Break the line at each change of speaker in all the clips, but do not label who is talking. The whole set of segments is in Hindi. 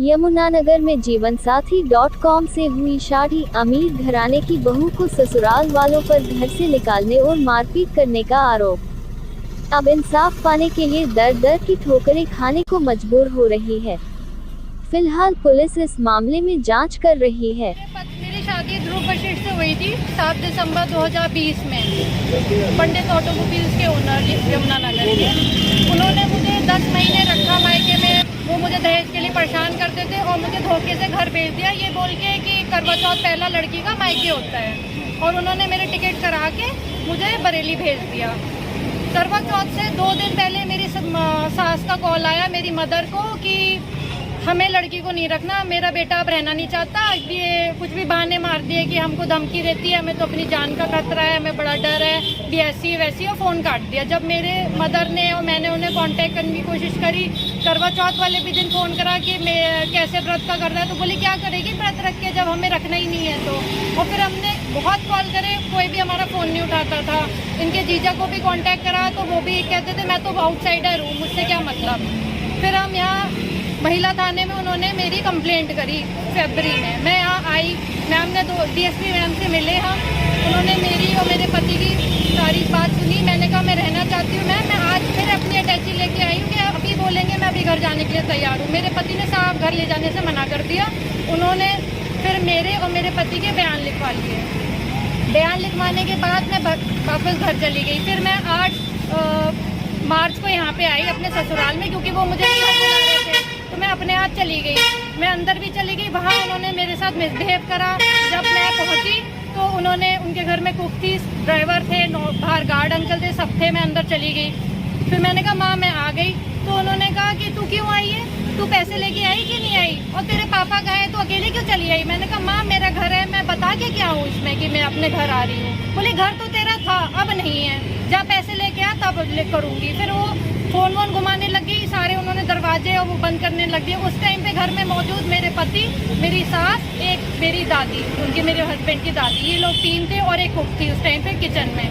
यमुनानगर में जीवनसाथी.com से हुई शादी। अमीर घराने की बहू को ससुराल वालों पर घर से निकालने और मारपीट करने का आरोप। अब इंसाफ पाने के लिए दर दर की ठोकरें खाने को मजबूर हो रही है। फिलहाल पुलिस इस मामले में जांच कर रही है।
मेरी शादी ध्रुव वशिष्ठ से हुई थी 7 दिसंबर 2020 में पंडित ऑटोमोबाइल्स के ओनर यमुनानगर के। उन्होंने मुझे 10 महीने रखा मायके में। वो मुझे दहेज के लिए परेशान करते थे और मुझे धोखे से घर भेज दिया, ये बोल के कि करवा चौथ पहला लड़की का मायके होता है। और उन्होंने मेरे टिकट करा के मुझे बरेली भेज दिया। करवा चौथ से 2 दिन पहले मेरी सास का कॉल आया मेरी मदर को कि हमें लड़की को नहीं रखना, मेरा बेटा अब रहना नहीं चाहता। ये कुछ भी बहाने मार दिए कि हमको धमकी देती है, हमें तो अपनी जान का खतरा है, हमें बड़ा डर है, भी ऐसी वैसी, और फ़ोन काट दिया। जब मेरे मदर ने और मैंने उन्हें कांटेक्ट करने की कोशिश करी, करवा चौथ वाले भी दिन फ़ोन करा कि मैं कैसे व्रत का करना है, तो बोली क्या करेगी व्रत रख के जब हमें रखना ही नहीं है तो। और फिर हमने बहुत कॉल करे, कोई भी हमारा फ़ोन नहीं उठाता था। इनके जीजा को भी कॉन्टैक्ट करा तो वो भी कहते थे मैं तो आउटसाइडर हूँ, मुझसे क्या मतलब। फिर हम यहाँ महिला थाने में उन्होंने मेरी कंप्लेंट करी फरवरी में। मैं यहाँ आई, मैम ने DSP मैम से मिले हम। उन्होंने मेरी और मेरे पति की सारी बात सुनी। मैंने कहा मैं रहना चाहती हूँ मैं आज फिर अपनी अटैची लेके आई हूँ कि अभी बोलेंगे मैं अभी घर जाने के लिए तैयार हूँ। मेरे पति ने साहब घर ले जाने से मना कर दिया। उन्होंने फिर मेरे और मेरे पति के बयान लिखवा लिए। बयान लिखवाने के बाद मैं वापस घर चली गई। फिर मैं 8 मार्च को यहाँ पे आई अपने ससुराल में, क्योंकि वो मुझे घर बुला रहे थे तो मैं अपने हाथ चली गई। मैं अंदर भी चली गई, वहाँ उन्होंने मेरे साथ मिसबिहेव करा। जब मैं पहुँची तो उन्होंने, उनके घर में कुक थी, ड्राइवर थे, बाहर गार्ड अंकल थे, सब थे। मैं अंदर चली गई। फिर मैंने कहा माँ मैं आ गई। तो उन्होंने कहा कि तू क्यों आई है, तू पैसे लेके आई कि नहीं आई, और तेरे पापा गए तो अकेले क्यों चली आई। मैंने कहा माँ मेरा घर है, मैं बता के क्या हूँ इसमें कि मैं अपने घर आ रही हूँ। बोले घर तो तेरा था अब नहीं है, जब पैसे लेके आ तब करूँगी। फिर वो फोन वोन घुमाने लग गई सारे, उन्होंने दरवाजे और वो बंद करने लग दिए। उस टाइम पे घर में मौजूद मेरे पति, मेरी सास, एक मेरी दादी, उनकी मेरे हस्बैंड की दादी, ये लोग 3 थे और एक कुक थी उस टाइम पे किचन में।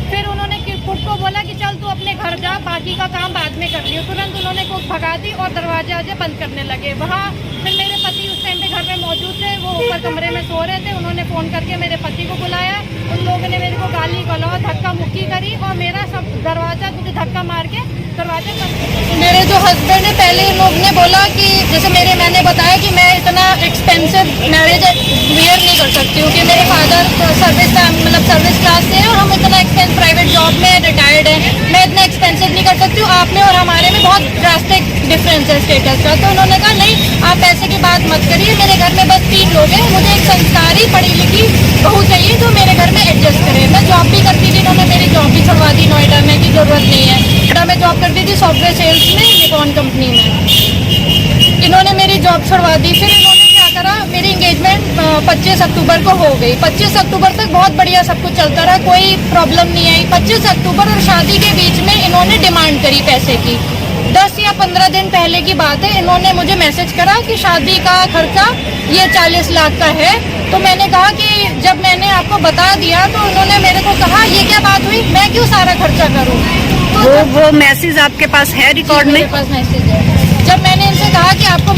फिर उन्होंने कुक को बोला कि चल तू अपने घर जा, बाकी का काम बाद में कर लियो। तुरंत उन्होंने कुक भगा दी और दरवाजे आजे बंद करने लगे। वहाँ फिर मेरे पति उस टाइम पे घर में मौजूद थे, वो ऊपर कमरे में सो रहे थे। उन्होंने फ़ोन करके मेरे पति को बुलाया। उन लोगों ने मेरे को गाली गलौज धक्का मुक्की करी और मेरा सब दरवाज़ा मुझे धक्का मार के दरवाजा बंद। मेरे जो हस्बैंड है, पहले इन लोग ने बोला कि जैसे मैंने बताया कि मैं इतना एक्सपेंसिव मैरिज वेयर नहीं कर सकती हूँ कि मेरे फादर सर्विस क्लास से है और हम इतना एक्सपेंसिव प्राइवेट जॉब में रिटायर्ड है, मैं इतना एक्सपेंसिव नहीं कर सकती हूँ। आपने और हमारे में बहुत ड्रास्टिक डिफरेंस है स्टेटस का। तो उन्होंने कहा नहीं आप पैसे की बात मत करिए, मेरे घर में बस 3 लोग हैं, मुझे एक संस्कारी पढ़ी लिखी बहू चाहिए जो मेरे घर में एडजस्ट करे। मैं जॉब भी करती थी, इन्होंने मेरी जॉब भी छुड़वा दी नोएडा में, की ज़रूरत नहीं है। नोएडा में जॉब करती थी सॉफ्टवेयर सेल्स में, निकॉन कंपनी में। इन्होंने मेरी जॉब छुड़वा दी। फिर इन्होंने क्या करा, मेरी इंगेजमेंट 25 अक्टूबर को हो गई। 25 अक्टूबर तक बहुत बढ़िया सब कुछ चलता रहा, कोई प्रॉब्लम नहीं आई। 25 अक्टूबर और शादी के बीच में इन्होंने डिमांड करी पैसे की। 10 या 15 दिन पहले की बात है, इन्होंने मुझे मैसेज करा कि शादी का खर्चा ये 40 लाख का है। तो मैंने कहा कि जब मैंने आपको बता दिया तो उन्होंने मेरे को कहा ये क्या बात हुई, मैं क्यों सारा खर्चा करूँ। तो
वो मैसेज आपके पास है रिकॉर्ड में?
मेरे पास मैसेज है। जब मैंने इनसे कहा कि आपको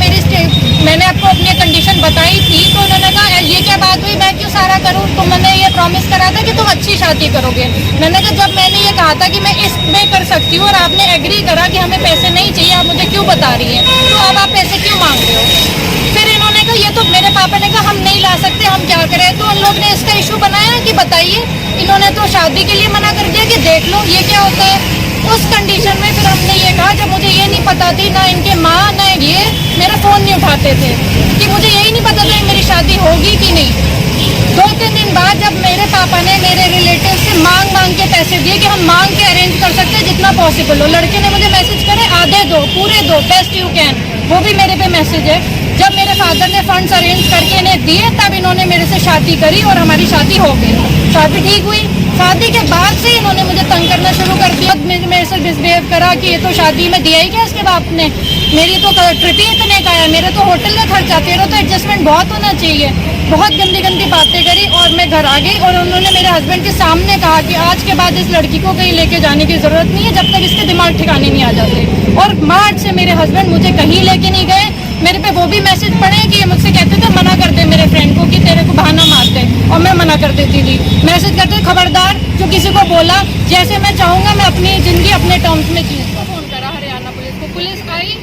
मैंने आपको अपनी कंडीशन बताई थी तो उन्होंने कहा ये क्या बात हुई, मैं क्यों सारा करूं, तो मैंने ये प्रॉमिस करा था कि तुम अच्छी शादी करोगे। मैंने कहा जब मैंने ये कहा था कि मैं इसमें कर सकती हूँ और आपने एग्री करा कि हमें पैसे नहीं चाहिए, आप मुझे क्यों बता रही हैं, तो अब आप पैसे क्यों मांग रहे हो। फिर इन्होंने कहा ये तो, मेरे पापा ने कहा हम नहीं ला सकते, हम क्या करें। तो उन लोग ने इसका इशू बनाया कि बताइए, इन्होंने तो शादी के लिए मना कर दिया कि देख लो ये क्या होता है। उस कंडीशन में फिर हमने ये कहा, जब मुझे ये नहीं पता थी, ना इनके माँ ना ये मेरा फ़ोन नहीं उठाते थे, कि मुझे यही नहीं पता था मेरी शादी होगी कि नहीं। 2-3 दिन बाद जब मेरे पापा ने मेरे रिलेटिव से मांग के पैसे दिए कि हम मांग के अरेंज कर सकते हैं जितना पॉसिबल हो। लड़के ने मुझे मैसेज करे आधे दो, पूरे दो, बेस्ट यू कैन, वो भी मेरे पे मैसेज है। जब मेरे फादर ने फंड्स अरेंज करके इन्हें दिए तब इन्होंने मेरे से शादी करी और हमारी शादी हो गई। शादी ठीक हुई। शादी के बाद से इन्होंने मुझे तंग करना शुरू कर दिया, मेरे से मिसबिहेव करा कि ये तो शादी में दिया ही क्या इसके बाप ने, मेरी तो ट्रिप ही इतने का है, मेरे तो होटल का खर्चा, तेरा तो एडजस्टमेंट बहुत होना चाहिए। बहुत गंदी गंदी बातें करी और मैं घर आ गई। और उन्होंने मेरे हस्बैंड के सामने कहा कि आज के बाद इस लड़की को कहीं लेके जाने की ज़रूरत नहीं है जब तक इसके दिमाग ठिकाने नहीं आ जाते। और मार्च से मेरे हस्बैंड मुझे कहीं लेके नहीं गए। मेरे पे वो भी मैसेज पड़े कि ये मुझसे कहते थे मना कर दे मेरे फ्रेंड को कि तेरे को बहाना मारते, और मैं मना कर देती थी। मैसेज करते खबरदार जो किसी को बोला, जैसे मैं चाहूंगा मैं अपनी जिंदगी अपने टर्म्स में जीऊंगा। फोन करा हरियाणा पुलिस को, पुलिस आई,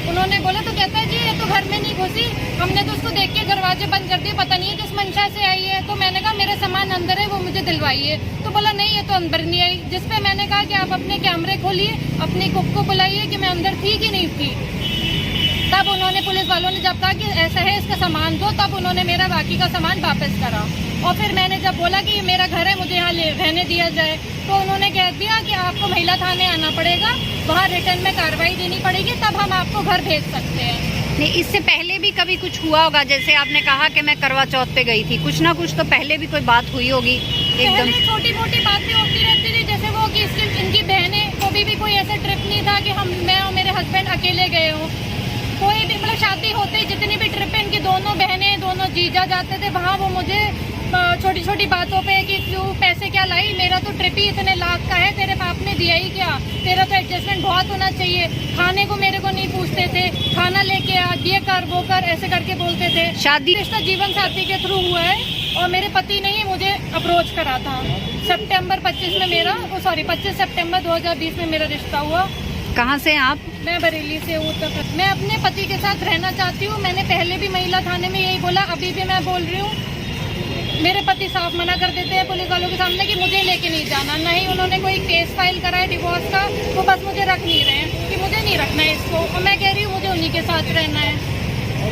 उन्होंने बोला तो कहता है जी ये तो घर में नहीं घुसी, हमने तो उसको देख के दरवाजे बंद कर दिए, पता नहीं है किस मंशा से आई है। तो मैंने कहा मेरा सामान अंदर है, वो मुझे दिलवाइए। तो बोला नहीं ये तो अंदर नहीं आई। जिसपे मैंने कहा कि आप अपने कैमरे खोलिए, अपनी कुक को बुलाइए कि मैं अंदर थी कि नहीं थी। तब उन्होंने, पुलिस वालों ने जब कहा कि ऐसा है इसका सामान दो, तब उन्होंने मेरा बाकी का सामान वापस करा। और फिर मैंने जब बोला कि ये मेरा घर है, मुझे यहाँ रहने दिया जाए, तो उन्होंने कह दिया कि आपको महिला थाने आना पड़ेगा, वहाँ रिटर्न में कार्रवाई देनी पड़ेगी, तब हम आपको घर भेज सकते हैं।
नहीं, इससे पहले भी कभी कुछ हुआ होगा? जैसे आपने कहा कि मैं करवा चौथ पे गई थी, कुछ ना कुछ तो पहले भी कोई बात हुई होगी एकदम।
छोटी मोटी बातें होती रहती थी, जैसे वो कि इनकी बहनें, कभी भी कोई ऐसा ट्रिप नहीं था कि मैं और मेरे हस्बैंड अकेले गए हों। कोई भी मतलब शादी होते जितनी भी ट्रिप है, इनकी दोनों बहनें, दोनों जीजा जाते थे वहाँ, वो मुझे छोटी छोटी बातों पे कि क्यों पैसे क्या लाई, मेरा तो ट्रिप ही इतने लाख का है, तेरे बाप ने दिया ही क्या, तेरा तो एडजस्टमेंट बहुत होना चाहिए। खाने को मेरे को नहीं पूछते थे, खाना लेके आ, ये कर वो कर, ऐसे करके बोलते थे।
शादी
रिश्ता जीवन साथी के थ्रू हुआ है, और मेरे पति ने ही मुझे अप्रोच करा था। सितंबर 25 में मेरा 25 सितंबर 2020 में मेरा रिश्ता हुआ।
कहाँ से आप?
मैं बरेली से हूँ। मैं अपने पति के साथ रहना चाहती हूँ। मैंने पहले भी महिला थाने में यही बोला, अभी भी मैं बोल रही हूँ। मेरे पति साफ मना कर देते हैं पुलिस वालों के सामने कि मुझे लेके नहीं जाना। नहीं उन्होंने कोई केस फाइल करा है डिवोर्स का, वो बस मुझे रख नहीं रहे हैं कि मुझे नहीं रखना है इसको, और मैं कह रही हूँ मुझे उन्हीं के साथ रहना है।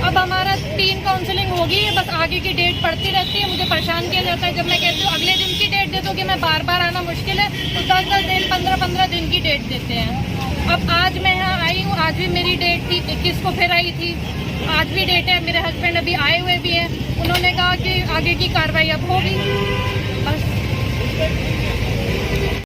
अब हमारा 3 काउंसलिंग होगी, बस आगे की डेट पड़ती रहती है, मुझे परेशान किया जाता है। जब मैं कहती हूँ अगले दिन की डेट दे दो कि मैं बार बार आना मुश्किल है, तो 10-10 दिन 15-15 दिन की डेट देते हैं। अब आज मैं यहाँ आई हूँ, आज भी मेरी डेट थी, 21 को फिर आई थी, आज भी डेट है। मेरे हस्बैंड अभी आए हुए भी हैं, उन्होंने कहा कि आगे की कार्रवाई अब होगी बस।